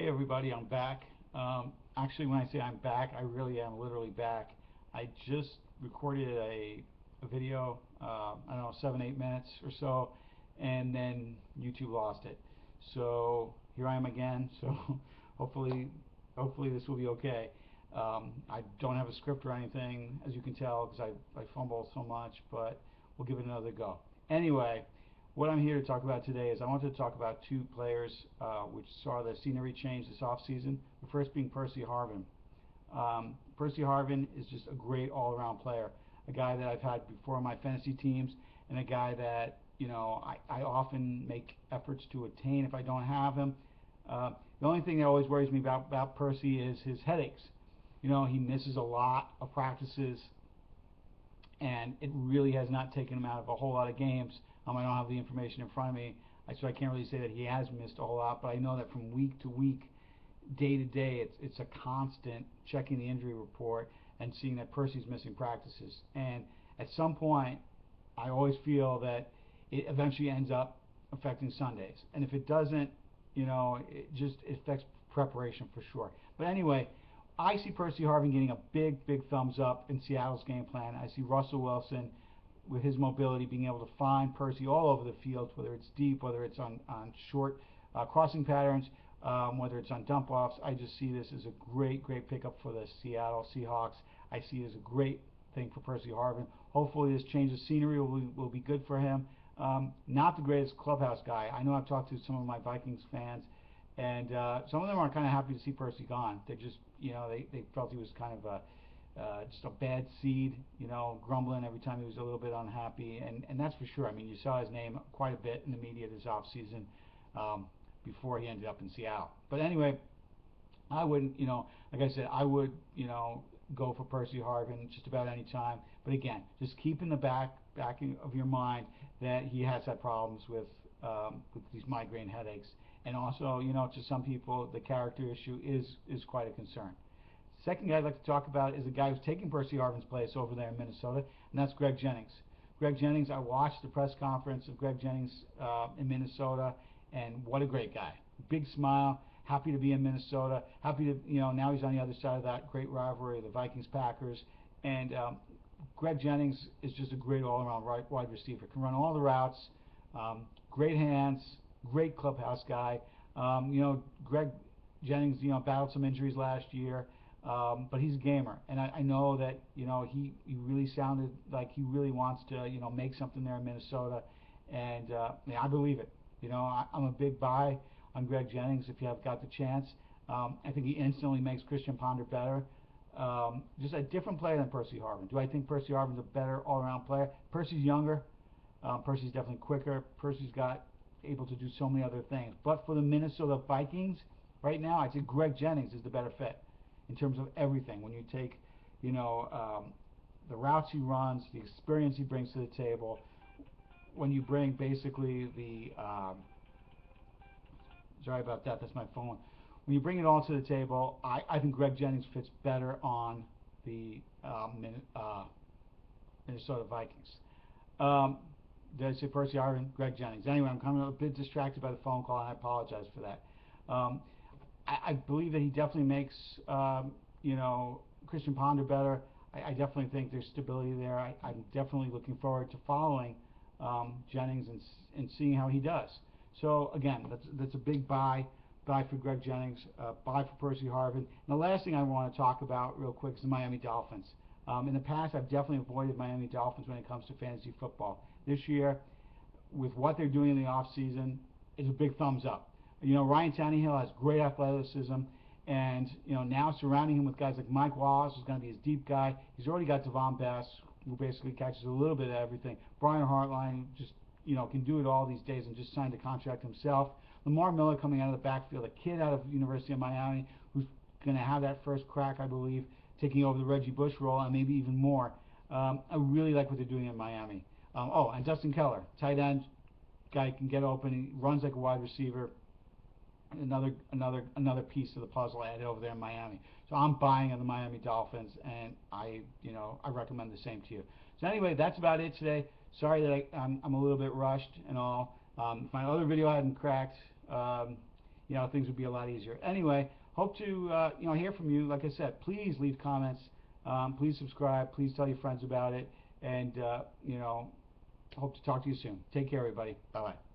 everybody, I'm back. Actually, when I say I'm back, I really am literally back. I just recorded a video, I don't know, 7, 8 minutes or so, and then YouTube lost it. So here I am again. So hopefully, hopefully this will be okay. I don't have a script or anything, as you can tell, because I fumble so much, but we'll give it another go. Anyway, what I'm here to talk about today is I wanted to talk about two players which saw their scenery change this offseason. The first being Percy Harvin. Percy Harvin is just a great all-around player, a guy that I've had before on my fantasy teams, and a guy that I often make efforts to attain if I don't have him. The only thing that always worries me about Percy is his headaches. He misses a lot of practices, and it really has not taken him out of a whole lot of games. I don't have the information in front of me, so I can't really say that he has missed a whole lot, but I know that from week to week, day to day, it's a constant checking the injury report and seeing that Percy's missing practices. And at some point, I always feel that it eventually ends up affecting Sundays. And if it doesn't, it affects preparation for sure. But anyway, I see Percy Harvin getting a big thumbs up in Seattle's game plan. I see Russell Wilson, with his mobility, being able to find Percy all over the field, whether it's deep, whether it's on short crossing patterns, whether it's on dump offs. I just see this as a great pickup for the Seattle Seahawks. I see it as a great thing for Percy Harvin. Hopefully this change of scenery will be good for him. Not the greatest clubhouse guy. I know I've talked to some of my Vikings fans, and some of them are kind of happy to see Percy gone. They're just, they felt he was kind of just a bad seed, grumbling every time he was a little bit unhappy, and that's for sure. I mean, you saw his name quite a bit in the media this offseason before he ended up in Seattle. But anyway, I wouldn't, like I said, I would, go for Percy Harvin just about any time. But again, just keep in the backing of your mind that he has had problems with these migraine headaches, and also, to some people, the character issue is quite a concern. Second guy I'd like to talk about is a guy who's taking Percy Harvin's place over there in Minnesota, and that's Greg Jennings. Greg Jennings, I watched the press conference of Greg Jennings in Minnesota, and what a great guy. Big smile, happy to be in Minnesota, happy to, now he's on the other side of that great rivalry, the Vikings-Packers, and Greg Jennings is just a great all-around wide receiver. Can run all the routes, great hands, great clubhouse guy. Greg Jennings, battled some injuries last year. But he's a gamer, and I know that he really sounded like he really wants to make something there in Minnesota, and I believe it. I'm a big buy on Greg Jennings if you have got the chance. I think he instantly makes Christian Ponder better. Just a different player than Percy Harvin. Do I think Percy Harvin's a better all-around player? Percy's younger. Percy's definitely quicker. Percy's able to do so many other things. But for the Minnesota Vikings right now, I'd say Greg Jennings is the better fit in terms of everything. When you take, the routes he runs, the experience he brings to the table, when you bring basically the, sorry about that, that's my phone. When you bring it all to the table, I think Greg Jennings fits better on the Minnesota Vikings. Did I say Percy Harvin? Greg Jennings. Anyway, I'm kind of a bit distracted by the phone call, and I apologize for that. I believe that he definitely makes Christian Ponder better. I definitely think there's stability there. I'm definitely looking forward to following Jennings and seeing how he does. So again, that's a big buy for Greg Jennings, buy for Percy Harvin. And the last thing I want to talk about real quick is the Miami Dolphins. In the past, I've definitely avoided Miami Dolphins when it comes to fantasy football. This year, with what they're doing in the offseason, it's a big thumbs up. Ryan Tannehill has great athleticism, and now surrounding him with guys like Mike Wallace, who's going to be his deep guy. He's already got Devon Bass, who basically catches a little bit of everything. Brian Hartline just can do it all these days, and just signed a contract himself. Lamar Miller coming out of the backfield, a kid out of the University of Miami, who's going to have that first crack, I believe, taking over the Reggie Bush role, and maybe even more. I really like what they're doing in Miami. And Dustin Keller, tight end, guy can get open, he runs like a wide receiver. Another piece of the puzzle added over there in Miami. So I'm buying on the Miami Dolphins, and I recommend the same to you. So anyway, that's about it today. Sorry that I'm a little bit rushed and all. If my other video hadn't cracked, you know, things would be a lot easier. Anyway, hope to you know, hear from you. Like I said, please leave comments. Please subscribe. Please tell your friends about it. And you know, hope to talk to you soon. Take care, everybody. Bye bye.